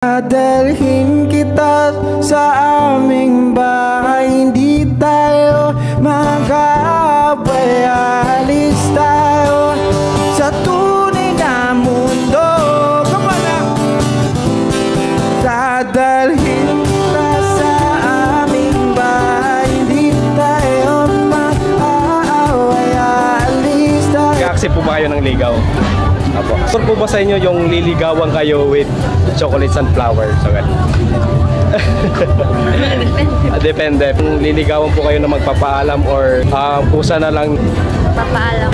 Dadalhin kita sa aming bahay, hindi tayo mag-aaway. Alis tayo sa tunay na mundo. Come on na! Dadalhin kita sa aming bahay, hindi tayo mag-aaway. Alis tayo. Nag-accept po ba kayo ng ligaw? Apo. Sure po ba sa inyo yung liligawan kayo with chocolates and flowers? So, depende. Kung liligawan po kayo na magpapaalam or pusa na lang Papaalam.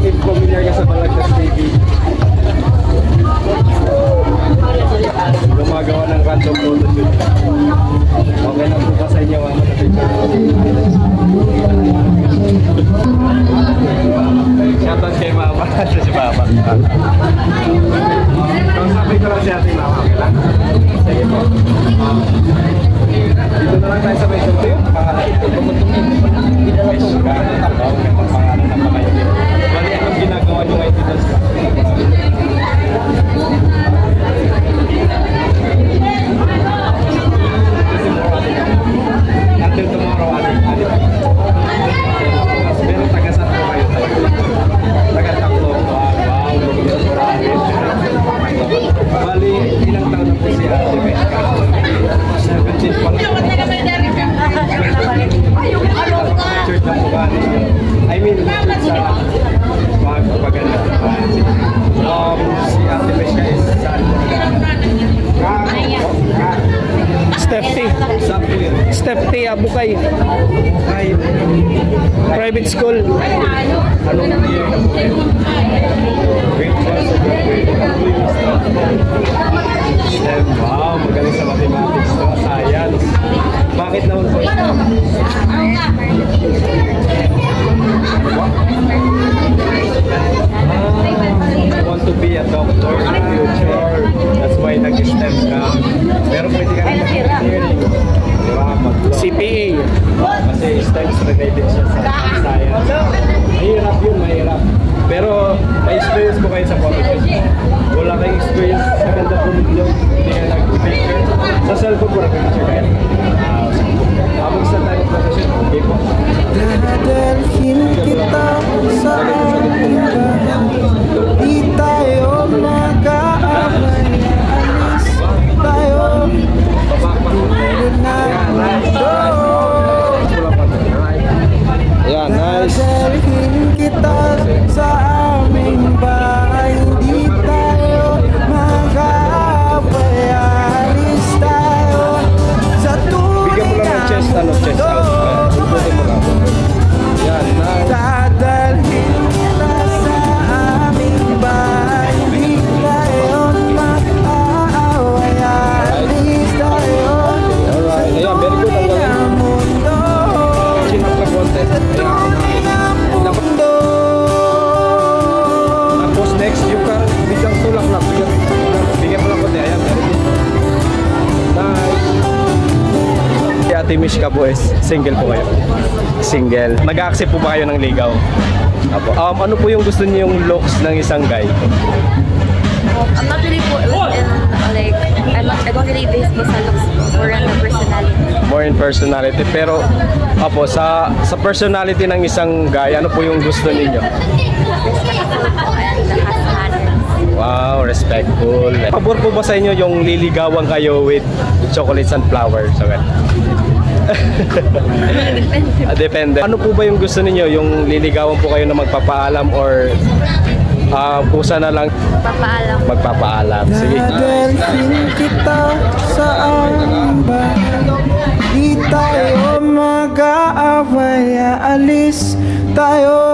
if familiar ka sa Balagtas TV, gumagawa ng random photoshoot. Okay na po ba sa inyo mga picture? Shoutout kay Mama. Ito si Mama. Kausapin ko lang si Ate Mama. Okay lang? Sige po. Dito na lang tayo sa may ito yung pangalan. Bali, anong ginagawa nyo ngayon dito sa until tomorrow, pero taga-saan po kayo? Taga-Taklo. Wow, bali, ilang taon na po si Ate Beska? 17 pa lang. Church na po ba? I mean, sa pagpapaganda. Si Ate Beska is saan? Step T, Abukay. Private school. Anong year na po kayo? Grade 12. Wow, magaling sa mathematics to. Science. Bakit naman po ito? Want to be a doctor in the future. That's why nag-STEM ka. Pero pwede ka rin mag-engineering. CPA. Kasi STEMs related siya sa science. Mahirap yun, mahirap. Pero may experience po kayo sa Photoshop. Wala kayong experience sa ganda po nito. Hindi ka nag-picture. Sa cellphone po nag-picture kayo. Mag-start tayo ng Photoshop. Okay po. Dadalhin kita sa aming bahay, di tayo mag-aaway. Alis tayo sa tunay na mundo. Ayan, nice. Dadalhin kita sa aming bahay, di tayo mag-aaway. Alis tayo sa tunay na mundo. Ayan, nice. Dadalhin kita sa aming bahay, di tayo mag-aaway. Alis tayo sa tunay na mundo. Chin up ka konti. Tapos next, yung parang biglang tulak lang. Bigyan mo lang konti. Ayan, very good. Nice. Si Ate Mishka po is single po kayo? Single. Nag-accept po ba kayo ng ligaw? Apo. Ano po yung gusto niyo yung looks ng isang guy? I'm not really like, I don't really base mo sa looks or on the personality. More in personality. Pero, apo, sa personality ng isang guy, ano po yung gusto niyo? Respectful po and has manners. Wow, respectful. Pabor po ba sa inyo yung liligawan kayo with chocolates and flowers? Okay. Depende. Ano po ba yung gusto niyo? Yung liligawan po kayo na magpapaalam or pusa na lang Papaalam. magpapaalam? Sige. Dadalhin kita sa aming bahay, di tayo mag-aaway. Alis tayo